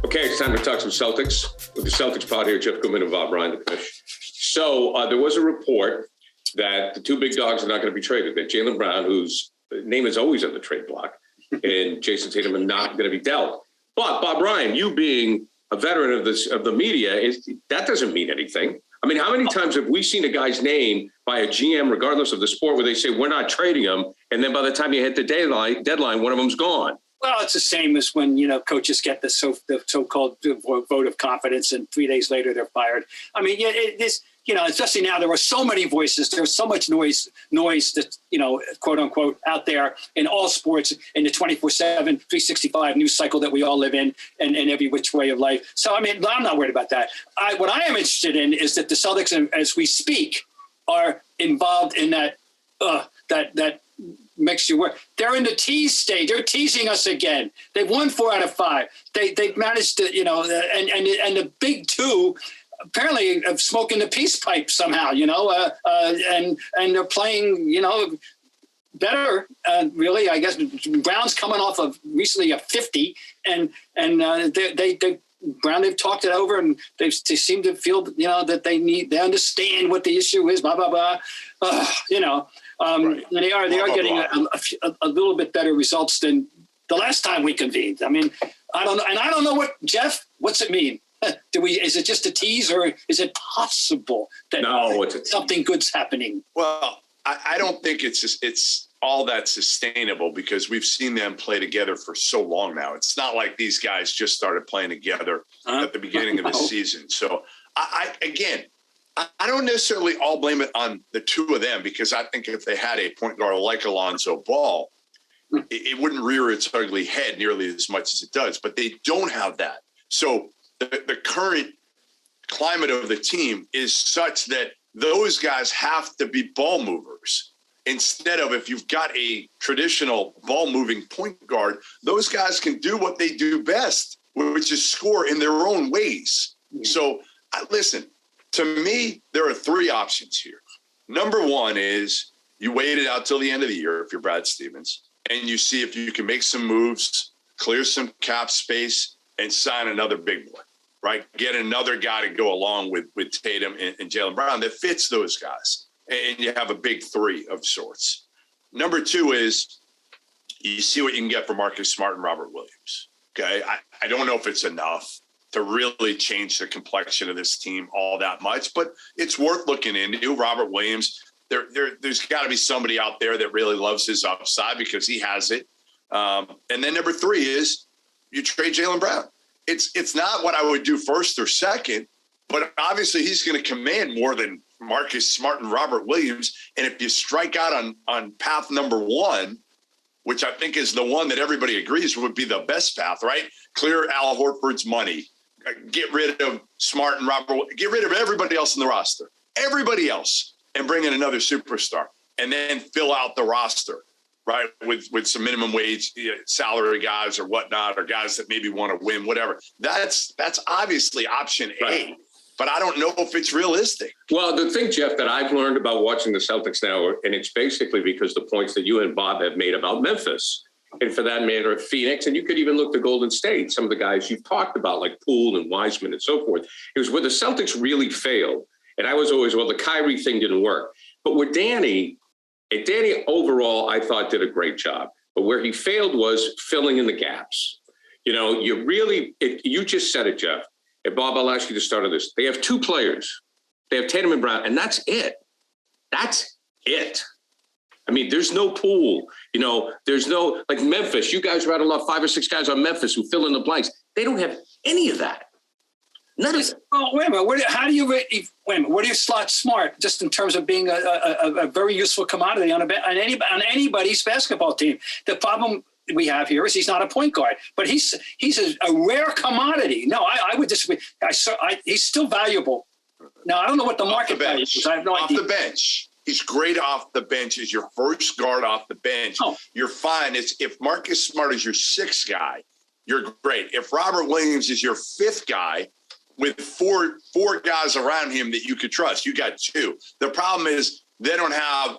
Okay, it's time to talk some Celtics with the Celtics pod here, Jeff Goodman and Bob Ryan, the coach. So there was a report that the two big dogs are not going to be traded, that Jaylen Brown, whose name is always on the trade block, and Jayson Tatum are not going to be dealt. But Bob Ryan, you being a veteran of the media, that doesn't mean anything. I mean, how many times have we seen a guy's name by a GM, regardless of the sport, where they say, we're not trading him, and then by the time you hit the deadline, one of them's gone? Well, it's the same as when, coaches get the so-called vote of confidence and 3 days later they're fired. I mean, especially now there are so many voices. There's so much noise that, quote unquote, out there in all sports in the 24/7, 365 news cycle that we all live in and every which way of life. So, I mean, I'm not worried about that. What I am interested in is that the Celtics, as we speak, are involved in that makes you work. They're in the tease stage. They're teasing us again. They've won 4 out of 5. They've managed to, and the big two apparently of smoking the peace pipe somehow, and they're playing, better. Really, I guess Brown's coming off of recently a 50, and Brown, they've talked it over, and they seem to feel, that they understand what the issue is. Blah blah blah. Right. And they are getting a little bit better results than the last time we convened. I mean, I don't know, and I don't know what's it mean? Is it just a tease, or is it possible that something good's happening? Well, I don't think it's all that sustainable, because we've seen them play together for so long now. It's not like these guys just started playing together at the beginning of the season. So I don't necessarily all blame it on the two of them, because I think if they had a point guard like Alonzo Ball, it wouldn't rear its ugly head nearly as much as it does. But they don't have that. So the current climate of the team is such that those guys have to be ball movers. Instead of, if you've got a traditional ball moving point guard, those guys can do what they do best, which is score in their own ways. So listen, to me, there are 3 options here. Number one is you wait it out till the end of the year if you're Brad Stevens, and you see if you can make some moves, clear some cap space, and sign another big one, right? Get another guy to go along with Tatum and Jaylen Brown that fits those guys, and you have a big 3 of sorts. Number 2 is you see what you can get for Marcus Smart and Robert Williams, okay? I don't know if it's enough to really change the complexion of this team all that much, but it's worth looking into. Robert Williams, there's got to be somebody out there that really loves his upside, because he has it. And then number 3 is you trade Jaylen Brown. It's not what I would do first or second, but obviously he's going to command more than Marcus Smart and Robert Williams. And if you strike out on path number 1, which I think is the one that everybody agrees would be the best path, right? Clear Al Horford's money. Get rid of Smart and Robert. Get rid of everybody else in the roster. Everybody else. And bring in another superstar. And then fill out the roster, right? With some minimum wage salary guys or whatnot, or guys that maybe want to win, whatever. That's obviously option A. Right. But I don't know if it's realistic. Well, the thing, Jeff, that I've learned about watching the Celtics now, and it's basically because the points that you and Bob have made about Memphis, and for that matter, Phoenix, and you could even look to Golden State, some of the guys you've talked about, like Poole and Wiseman and so forth. It was where the Celtics really failed. And I was always, the Kyrie thing didn't work. But with Danny overall, I thought did a great job. But where he failed was filling in the gaps. You just said it, Jeff. And Bob, I'll ask you to start on this. They have 2 players. They have Tatum and Brown, and that's it. That's it. I mean, there's no Poole. There's no, like Memphis. You guys rattle off 5 or 6 guys on Memphis who fill in the blanks. They don't have any of that. None of it. Oh, wait a minute. Where do you slot Smart, just in terms of being a very useful commodity on anybody's basketball team? The problem we have here is he's not a point guard, but he's a rare commodity. No, I would disagree. He's still valuable. Now, I don't know what the market value is. I have no idea. Off the bench. He's great off the bench as your first guard off the bench. Oh. You're fine. If Marcus Smart is your 6th guy, you're great. If Robert Williams is your 5th guy with four guys around him that you could trust, you got 2. The problem is they don't have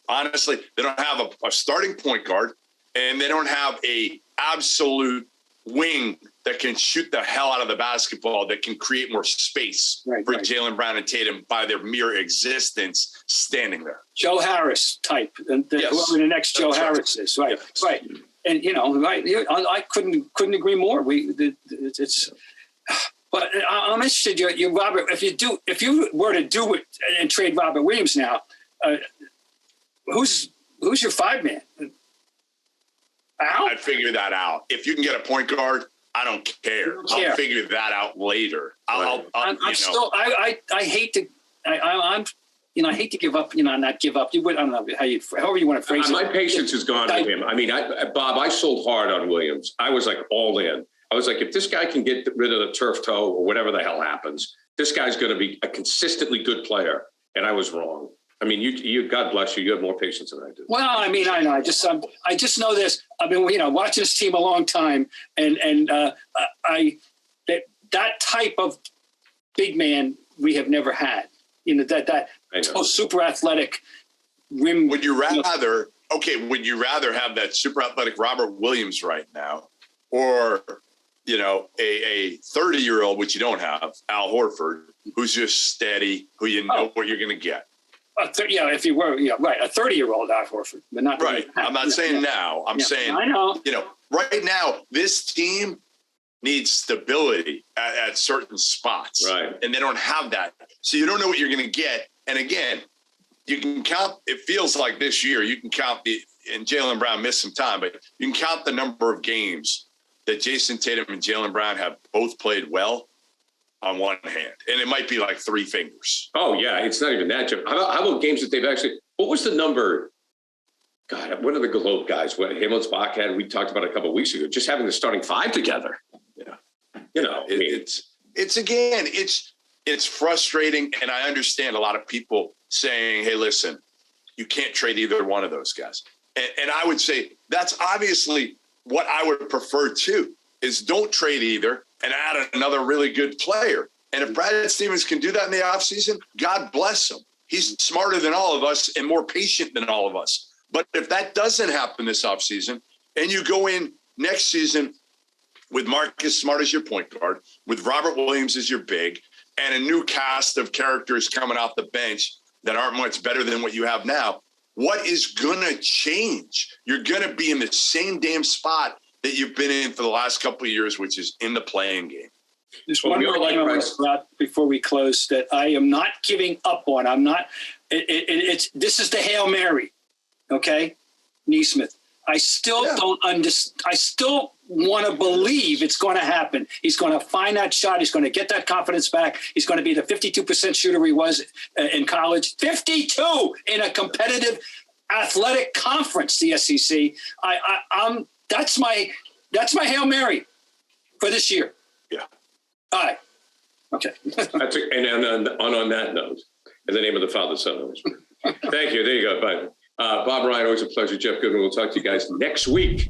honestly, they don't have a starting point guard, and they don't have a absolute wing that can shoot the hell out of the basketball, that can create more space for Jaylen Brown and Tatum by their mere existence standing there. Joe Harris type, and whoever the next Joe Harris is, right? Yes. Right. And I couldn't agree more. But I'm interested, you Robert. If you were to do it and trade Robert Williams now, who's your 5-man? I'd figure that out. If you can get a point guard, I don't care. I'll figure that out later. I hate to give up. Not give up. You would. I don't know however you want to phrase it. My patience is gone with him. I mean, Bob, I sold hard on Williams. I was like all in. I was like, if this guy can get rid of the turf toe or whatever the hell happens, this guy's going to be a consistently good player. And I was wrong. I mean, you God bless you. You have more patience than I do. Well, I mean, I know. I just know this. I've been, watching this team a long time, and that type of big man we have never had. That super athletic rim. Would you rather? Would you rather have that super athletic Robert Williams right now, or a 30-year-old, which you don't have, Al Horford, who's just steady, who what you're going to get? If you were, right, a 30-year-old Al Horford, but not right. I'm not saying now. I'm saying, I know. Right now, this team needs stability at certain spots, right? And they don't have that, so you don't know what you're going to get. And again, you can count. It feels like this year you can count and Jaylen Brown missed some time, but you can count the number of games that Jayson Tatum and Jaylen Brown have both played well on one hand. And it might be like 3 fingers. Oh, yeah. It's not even that, Jim. How about games that they've actually – what was the number? God, one of the Globe guys, what Hamlin's Bach had, we talked about a couple of weeks ago, just having the starting 5 together. Yeah. It's frustrating. And I understand a lot of people saying, hey, listen, you can't trade either one of those guys. And I would say that's obviously – what I would prefer too is don't trade either and add another really good player. And if Brad Stevens can do that in the offseason, God bless him. He's smarter than all of us and more patient than all of us. But if that doesn't happen this offseason and you go in next season with Marcus Smart as your point guard, with Robert Williams as your big, and a new cast of characters coming off the bench that aren't much better than what you have now, what is going to change? You're going to be in the same damn spot that you've been in for the last couple of years, which is in the playing game. Just one more thing before we close that I am not giving up on. I'm not. This is the Hail Mary, okay, Neesmith. I still don't understand. I still want to believe it's going to happen. He's going to find that shot. He's going to get that confidence back. He's going to be the 52% shooter he was in college. 52 in a competitive athletic conference, the SEC. That's my Hail Mary for this year. Yeah. All right. Okay. And on that note, in the name of the Father, Son, and Holy Spirit. Thank you. There you go. Bye. Bob Ryan, always a pleasure. Jeff Goodman, we'll talk to you guys next week.